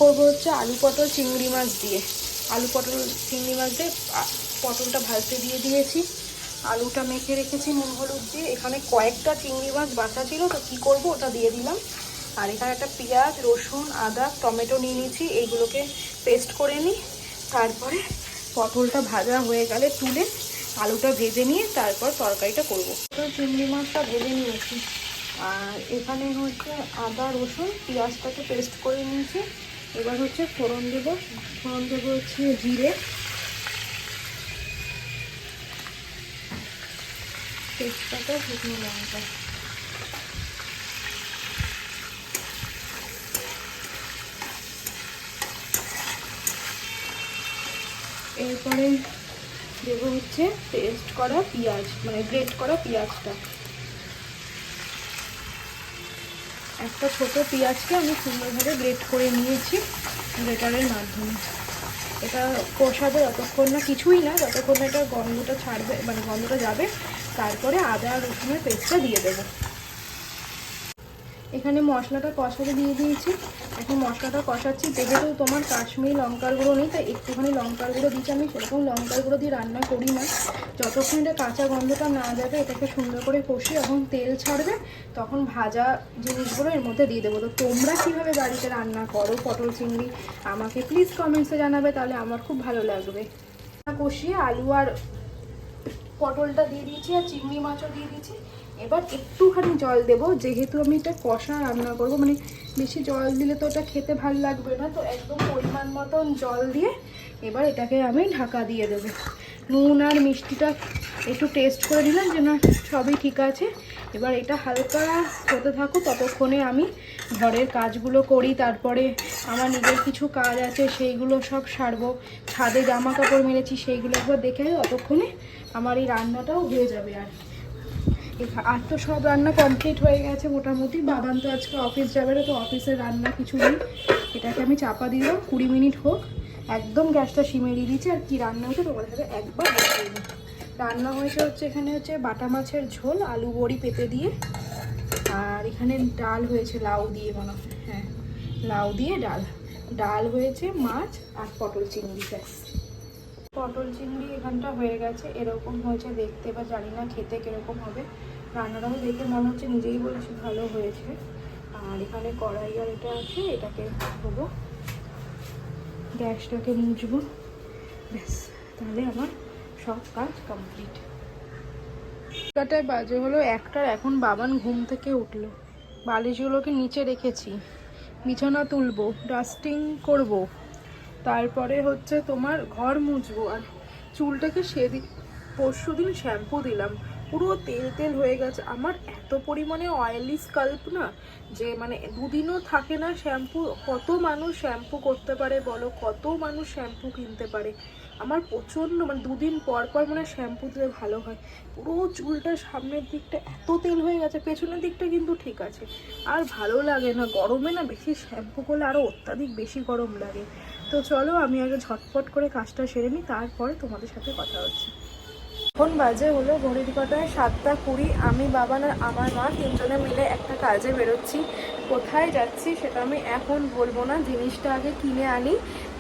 করবো হচ্ছে আলু পটল চিংড়ি মাছ দিয়ে। আলু পটল চিংড়ি মাছ দিয়ে পটলটা ভাজতে দিয়ে দিয়েছি, আলুটা মেখে রেখেছি নুন হলুদ দিয়ে। এখানে কয়েকটা চিংড়ি মাছ বাঁচা ছিল, তো কী করবো ওটা দিয়ে দিলাম। আর এখানে একটা পেঁয়াজ রসুন আদা টমেটো নিয়ে নিয়েছি, এইগুলোকে পেস্ট করে নিই। তারপরে পটলটা ভাজা হয়ে গেলে তুলে আলুটা ভেজে নিয়ে তারপর তরকারিটা করবো। তো চিংড়ি মাছটা ভেজে নিয়েছি, আর এখানে হচ্ছে আদা রসুন পেঁয়াজটাকে পেস্ট করে নিয়েছি। এবার হচ্ছে ফোড়ন দেবো হচ্ছে জিরে, তেজপাতা শুকনো লঙ্কা। এরপরে দেবো হচ্ছে পেস্ট করা পেঁয়াজ, মানে গ্রেট করা পেঁয়াজটা। একটা ছোট পেঁয়াজকে আমি সুন্দরভাবে গ্রেট করে নিয়েছি গ্রেটারের মাধ্যমে। এটা কষাবে যতক্ষণ না, কিছুই না, যতক্ষণ না এটা গন্ধটা ছাড়বে, মানে গন্ধটা যাবে। তারপরে আদা রসুনের পেস্টটা দিয়ে দেবো। এখানে মশলাটা কষাতে দিয়ে দিয়েছি। এখন মশলাটা কষাচ্ছি, যেহেতু তোমার কাশ্মীরি লঙ্কার গুঁড়ো নেই তাই একটুখানি লঙ্কার গুঁড়ো দিচ্ছি। আমি সেরকম লঙ্কার গুঁড়ো দিয়ে রান্না করি না। যতক্ষণ এটা কাঁচা গন্ধটা না যাবে এটাকে সুন্দর করে কষি, এবং তেল ছাড়বে তখন ভাজা জিনিসগুলো এর মধ্যে দিয়ে দেবো। তো তোমরা কীভাবে বাড়িতে রান্না করো পটল চিংড়ি আমাকে প্লিজ কমেন্টসে জানাবে, তাহলে আমার খুব ভালো লাগবে। কষিয়ে আলু আর পটলটা দিয়ে দিয়েছি আর চিংড়ি মাছও দিয়ে দিয়েছি। এবার একটুখানি জল দেবো, যেহেতু আমি এটা কষা রান্না করবো, মানে বেশি জল দিলে তো ওটা খেতে ভালো লাগবে না। তো একদম পরিমাণ মতন জল দিয়ে এবার এটাকে আমি ঢাকা দিয়ে দেবো। নুন আর মিষ্টিটা একটু টেস্ট করে নিলাম যে না সবই ঠিক আছে। এবার এটা হালকা হতে থাকুক, ততক্ষণে আমি ঘরের কাজগুলো করি। তারপরে আমার নিজের কিছু কাজ আছে সেইগুলো সব সারবো। ছাদে জামা কাপড় মেলেছি সেইগুলো একবার দেখে ততক্ষণে আমার এই রান্নাটাও হয়ে যাবে। আর তো সব রান্না কমপ্লিট হয়ে গেছে মোটামুটি। বাবান তো আজকে অফিস যাবে না, তো অফিসের রান্না কিছু নেই। এটাকে আমি চাপা দিলাম 20 মিনিট হোক, একদম গ্যাসটা সিমে দিয়ে দিচ্ছি। আর কি রান্না হচ্ছে তোমাদের সাথে একবার দেখিয়ে দিই। রান্না হয়েছে হচ্ছে এখানে হচ্ছে বাটা মাছের ঝোল আলু বড়ি পেঁপে দিয়ে, আর এখানে ডাল হয়েছে লাউ দিয়ে, মনে হয় হ্যাঁ লাউ দিয়ে ডাল হয়েছে, মাছ আর পটল চিংড়ি। ব্যাস, পটল চিংড়ি এখানটা হয়ে গেছে। এরকম হয়েছে দেখতে, বা জানি না খেতে কীরকম হবে। রান্নাটাও দেখে মনে হচ্ছে নিজেই বলেছি ভালো হয়েছে। আর এখানে কড়াই আর এটা আছে, এটাকে ধোবো, গ্যাসটাকে মুছবো। ব্যাস, তাহলে আমার সব কাজ কমপ্লিট। কটায় বাজে হলো 1টার। এখন বাবান ঘুম থেকে উঠলো, বালিশগুলোকে নিচে রেখেছি, বিছানা তুলবো, ডাস্টিং করব, তারপরে হচ্ছে তোমার ঘর মুছবো। আর চুলটাকে পরশু দিন শ্যাম্পু দিলাম, পুরো তেল তেল হয়ে গেছে। আমার এত পরিমাণে অয়েলি স্কাল্প না, যে মানে দুদিনও থাকে না শ্যাম্পু। কত মানুষ শ্যাম্পু করতে পারে বলো, কত মানুষ শ্যাম্পু কিনতে পারে। আমার প্রচণ্ড মানে দুদিন পর পর মানে শ্যাম্পু দিলে ভালো হয়। পুরো চুলটার সামনের দিকটা এত তেল হয়ে গেছে, পেছনের দিকটা কিন্তু ঠিক আছে। আর ভালো লাগে না, গরমে না বেশি শ্যাম্পু করলে আরও অত্যাধিক বেশি গরম লাগে। তো চলো আমি আগে ঝটপট করে কাজটা সেরে নিই, তারপরে তোমাদের সাথে কথা হচ্ছে। এখন বাজে হলো ঘড়ির কাঁটায় 7টা 20। আমি বাবান আর আমার মা তিনজনে মিলে একটা কাজে বেরোচ্ছি। কোথায় যাচ্ছি সেটা আমি এখন বলবো না, জিনিসটা আগে কিনে আনি,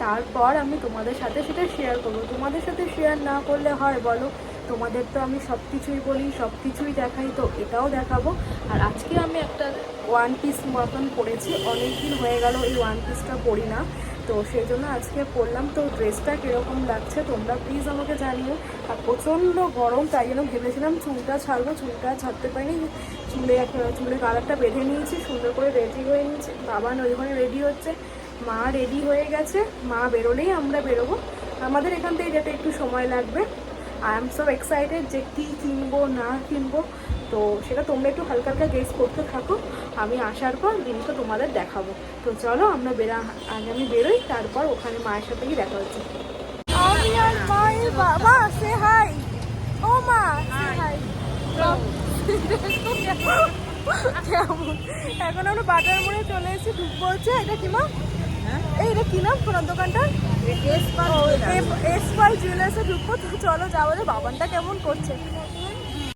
তারপর আমি তোমাদের সাথে সেটা শেয়ার করবো। তোমাদের সাথে শেয়ার না করলে হয় বলো? তোমাদের তো আমি সব কিছুই বলি, সব কিছুই দেখাই, তো এটাও দেখাবো। আর আজকে আমি একটা ওয়ান পিস মতন পরেছি, অনেক দিন হয়ে গেল এই ওয়ান পিসটা পরি না, তো সেই জন্য আজকে পরলাম। তো ড্রেসটা কীরকম লাগছে তোমরা প্লিজ আমাকে জানিও। আর প্রচণ্ড গরম, তাই জন্য ভেবেছিলাম চুলটা ছাড়বো, চুলটা ছাড়তে পারিনি। চুলে কালারটা বেঁধে নিয়েছি, সুন্দর করে রেডি হয়ে নিয়েছি। বাবান ওইখানে রেডি হচ্ছে, মা রেডি হয়ে গেছে। মা বেরোলেই আমরা বেরোবো, আমাদের এখান থেকে যেতে একটু সময় লাগবে। আই এম সো এক্সাইটেড যে কী কিনবো না কিনবো, তো সেটা তোমরা একটু হালকা হালকা গেস করতে থাকো। আমি আসার পর জিনিসটা তোমাদের দেখাবো। তো চলো আমরা আগে আমি বেরোই, তারপর ওখানে মায়ের সাথে গিয়ে দেখা হচ্ছে। আমি আর মায়ের বাবা সে হাই। ও মা সে হাই। কেমন এখন আমরা বাটার মোড়ে চলে এসেছি, ঢুকবো হচ্ছে। এটা কি মা? এটা কি নাম কোন দোকানটা? এসপাল জুয়েলার্সে ঢুকবো। তো চলো যাবো, বাবানটা কেমন করছে।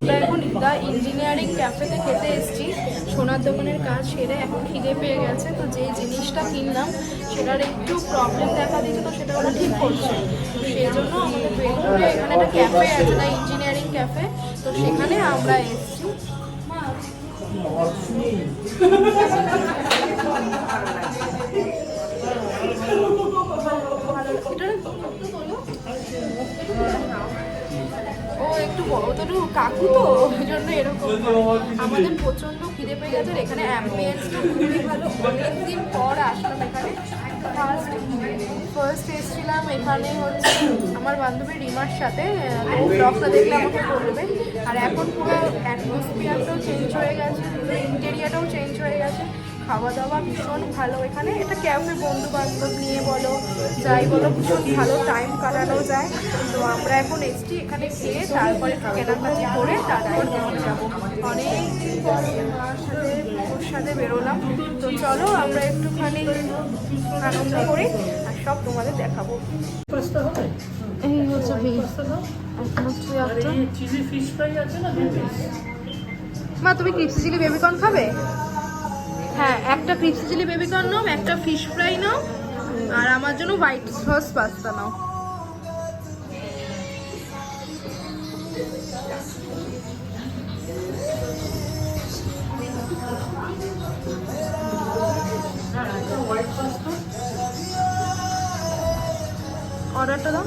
আমরা এখন দ্য ইঞ্জিনিয়ারিং ক্যাফেতে খেতে এসেছি। সোনার দোকানের কাজ সেরে এখন খিদে পেয়ে গেছে, তো যে জিনিসটা কিনলাম সেটার একটু প্রবলেম দেখা দিয়েছে, তো সেটা ওরা ঠিক করছে। তো সেই জন্য আমাদের বেলপুরে এখানে একটা ক্যাফে আছে, দ্য ইঞ্জিনিয়ারিং ক্যাফে, তো সেখানে আমরা এসেছি। ও একটু বড় তো কাকু, তো ওই জন্য এরকম। আমাদের প্রচন্ড খিদে পেয়ে গেছে। এখানে অ্যাম্বিয়েন্সটা খুবই ভালো। অনেকদিন পর আসলাম এখানে। ফার্স্ট এসেছিলাম এখানে হচ্ছে আমার বান্ধবী রিমার সাথে, ও ব্লগটা দেখলে আমাকে বলবে। আর এখন পুরো অ্যাটমসফিয়ারটাও চেঞ্জ হয়ে গেছে, ইন্টেরিয়ারটাও চেঞ্জ হয়ে গেছে। খাওয়া দাওয়া ভীষণ ভালো এখানে। এটা ক্যাফে, বন্ধু বান্ধব নিয়ে বলো যাই বলো, ভীষণ ভালো টাইম কাটানো যায়। তো আমরা এখন এসছি এখানে খেয়ে তারপরে কেনাকাটি করে তারপর বেরিয়ে যাবো। অনেকদিন পর মার সাথে ওর সাথে বেরোলাম। তো চলো আমরা একটুখানি আনন্দ করি আর সব তোমাদের দেখাবো। এই হচ্ছে মা, তুমি ক্রিপসি চিলি বেবিকর্ন খাবে? হ্যাঁ, একটা ক্রিপসি চিলি বেবিকর্ন নাও, একটা ফিশ ফ্রাই নাও, আর আমার জন্য হোয়াইট সস পাস্তা নাও। অর্ডারটা দাও।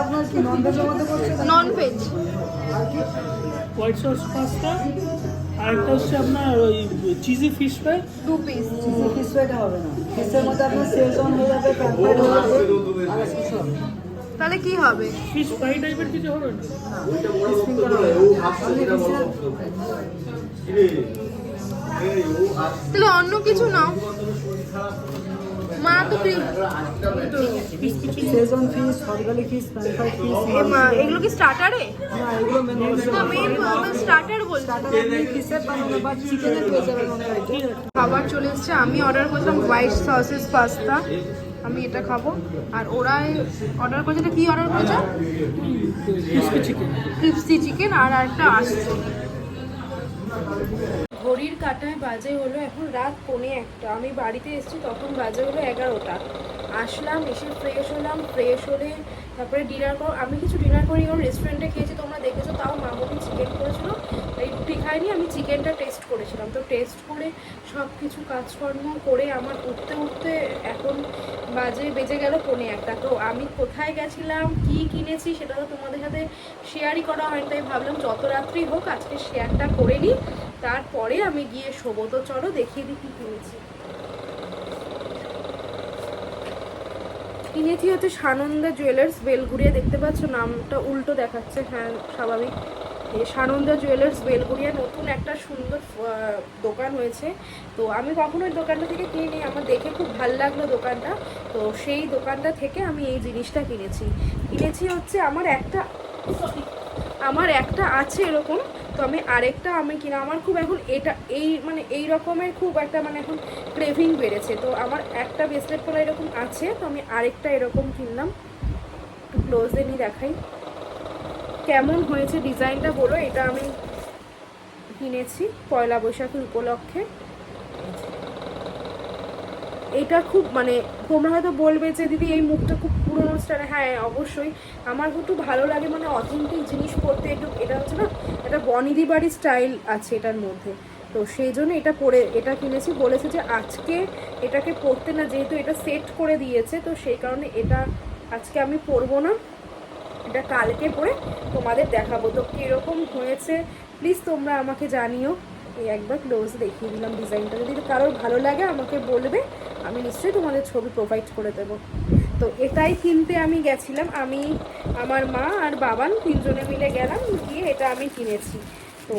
আপনার কি নন ভেজের মধ্যে করছে? Non veg. White sauce pasta, আর একটা হচ্ছে আপনার ওই cheesy fish fry 2 piece. Cheesy fish ফ্রাইটা হবে না, ফিশের মধ্যে আপনার সেজওয়ান হয়ে যাবে, প্যাম্পার হয়ে যাবে, আর কিছু হবে না। তাহলে কি হবে? ফিশ ফ্রাই টাইপের কিছু হবে না? তাহলে অন্য কিছু নাও। মা তো সেজওয়ান ফিশ, হরগালি ফিশ, প্যাম্পার ফিশ। মা এগুলো কি স্টার্টারে? না, এগুলো মেনু না, মেন স্টার্টার বলছি। স্টার্টার আপনি ফিশের বানানো বা চিকেনের পেয়ে যাবেন অনেক আইটেম। খাবার চলে এসছে। আমি অর্ডার করলাম হোয়াইট সসেস পাস্তা, আমি এটা খাবো। আর ওরা অর্ডার করেছে, এটা কি অর্ডার করেছে? Crispy chicken. আর একটা আসছে। ঘড়ির কাঁটায় বাজে হলো এখন রাত 1:45। আমি বাড়িতে এসেছি তখন বাজে হলো 11টা। আসলাম, এসে ফ্রেশ হলাম, ফ্রেশ হলে তারপরে ডিনার করো। আমি কিছু ডিনার করি ওর রেস্টুরেন্টে খেয়েছি, তোমরা দেখেছো। তাও মামনি চিকেন করেছিল, এই রুটি খাইনি, আমি চিকেনটা টেস্ট করেছিলাম। তো টেস্ট করে সব কিছু কাজকর্ম করে আমার উঠতে উঠতে এখন বেজে গেল 1:45। তো আমি কোথায় গেছিলাম, কি কিনেছি সেটা তো তোমাদের সাথে শেয়ারই করা হয়নি, তাই ভাবলাম যত রাত্রি হোক আজকে শেয়ারটা করে নিই, তারপরে আমি গিয়ে শোবো। তো চলো দেখিয়ে দিই কী কিনেছি। কিনেছি হচ্ছে সানন্দা জুয়েলার্স, বেলঘুরিয়া। দেখতে পাচ্ছ নামটা উল্টো দেখাচ্ছে, হ্যাঁ স্বাভাবিক। সানন্দা জুয়েলার্স বেলঘুরিয়া নতুন একটা সুন্দর দোকান হয়েছে। তো আমি কখনো ওই দোকানটা থেকে কিনিনি, আমার দেখে খুব ভালো লাগলো দোকানটা। তো সেই দোকানটা থেকে আমি এই জিনিসটা কিনেছি হচ্ছে আমার একটা আছে এরকম। তো আমি আরেকটা আমার খুব এখন এই রকমের খুব একটা এখন ক্রেভিং বেড়েছে। তো আমার একটা ব্রেসলেট পরা এরকম আছে, তো আমি আরেকটা এরকম কিনলাম। একটু ক্লোজে নিয়ে দেখাই কেমন হয়েছে, ডিজাইনটা বলো। এটা আমি কিনেছি পয়লা বৈশাখের উপলক্ষে। এটা খুব তোমরা হয়তো বলবে যে দিদি এই মুখটা খুব পুরোনো স্টাইল। হ্যাঁ অবশ্যই, আমার একটু ভালো লাগে অথেন্টিক জিনিস পরতে। এটা হচ্ছে না, এটা বনিদি বাড়ি স্টাইল আছে এটার মধ্যে। তো সেই জন্য এটা কিনেছি। বলেছে যে আজকে এটাকে পরতে না, যেহেতু এটা সেট করে দিয়েছে, তো সেই কারণে এটা আজকে আমি পরবো না, এটা কালকে পরে তোমাদের দেখাবো। তো কীরকম হয়েছে প্লিজ তোমরা আমাকে জানিও। এই একবার ক্লোজ দেখিয়ে দিলাম ডিজাইনটা, যদি কারোর ভালো লাগে আমাকে বলবে, আমি নিশ্চয়ই তোমাদের ছবি প্রোভাইড করে দেবো। তো এটাই কিনতে আমি গেছিলাম, আমি আমার মা আর বাবান 3 জনে মিলে গেলাম, গিয়ে এটা আমি কিনেছি। তো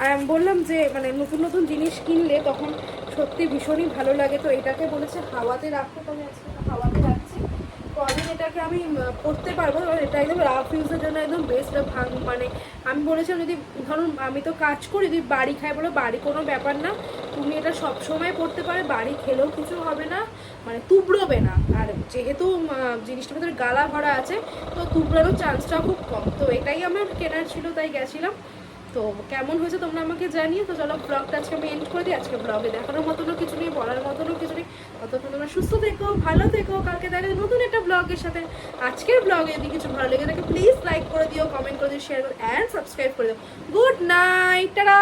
আমি বললাম যে নতুন নতুন জিনিস কিনলে তখন সত্যি ভীষণই ভালো লাগে। তো এটাকে বলেছে হাওয়াতে রাখতে, তো আমি আজকে হাওয়াতে রাখছি। কদিন এটাকে আমি পরতে পারবো, এটা একদম রাফ ইউজের জন্য একদম বেস্ট। মানে আমি বলেছিলাম যদি ধরুন আমি তো কাজ করি, যদি বাড়ি খাই বলে বাড়ি কোনো ব্যাপার না, তুমি এটা সব সময় পরতে পারে, বাড়ি খেলেও কিছু হবে না, মানে তুবড়োবে না। আর যেহেতু জিনিসটার ভেতরে গালা ভরা আছে তো তুবড়ানোর চান্সটাও খুব কম। তো এটাই আমার কেনার ছিল, তাই গেছিলাম। তো কেমন হয়েছে তোমরা আমাকে জানিয়ে। তো চলো ব্লগটা আজকে আমি এন্ড করে দিই। আজকে ব্লগে দেখানোর মতনও কিছু নেই, বলার মতনও কিছু নেই। ততক্ষণ তোমরা সুস্থ থেকো, ভালো থেকো, কালকে দেখা যাবে নতুন একটা ব্লগের সাথে। আজকের ব্লগে যদি কিছু ভালো লেগে থাকে প্লিজ লাইক করে দিও, কমেন্ট করে দিও, শেয়ার করে অ্যান্ড সাবস্ক্রাইব করে দিও। Good night, tata.